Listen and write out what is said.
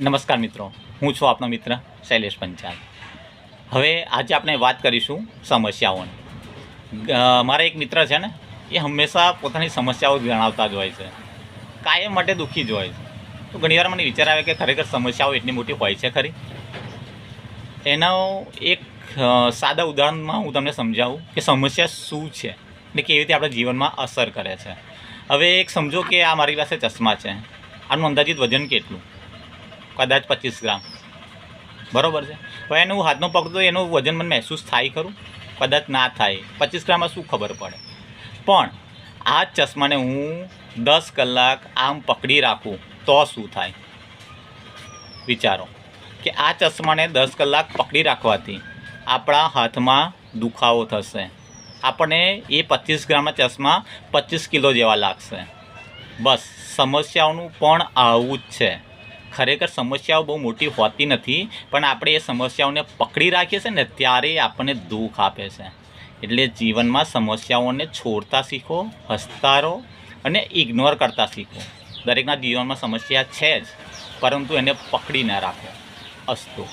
નમસ્કાર મિત્રો, હું છું આપનો મિત્ર શૈલેષ પંચાલ. હવે આજે આપણે વાત કરીશું સમસ્યાઓની. મારા એક મિત્ર છે ને, એ હંમેશા પોતાની સમસ્યાઓ જણાવતા જ હોય છે, કાયમ માટે દુઃખી જ હોય છે. તો ઘણીવાર મને વિચાર આવે કે ખરેખર સમસ્યાઓ એટલી મોટી હોય છે ખરી. એનો એક સાદા ઉદાહરણમાં હું તમને સમજાવું કે સમસ્યા શું છે ને કેવી રીતે આપણા જીવનમાં અસર કરે છે. હવે એક સમજો કે આ મારી પાસે ચશ્મા છે, આનું અંદાજિત વજન કેટલું? કદાચ 25 ગ્રામ, બરાબર છે. હવે એનું હાથમાં પકડતો એનું વજન મને મહેસૂસ થાય ખરું? કદાચ ના થાય. 25 ગ્રામમાં શું ખબર પડે? પણ આ જ ચશ્માને હું 10 કલાક આમ પકડી રાખું તો શું થાય? વિચારો કે આ ચશ્માને 10 કલાક પકડી રાખવાથી આપણા હાથમાં દુખાવો થશે. આપણને એ 25 ગ્રામના ચશ્મા 25 કિલો જેવા લાગશે. બસ સમસ્યાઓનું પણ આવું જ છે. ખરેખર સમસ્યાઓ બહુ મોટી હોતી નથી, પણ આપણે એ સમસ્યાઓને પકડી રાખીએ છીએ ને ત્યારે આપણને દુઃખ આપે છે. એટલે જીવનમાં સમસ્યાઓને છોડતા શીખો, હસતા રહો અને ઇગ્નોર કરતા શીખો. દરેકના જીવનમાં સમસ્યા છે જ, પરંતુ એને પકડી ન રાખો. અસ્તુ.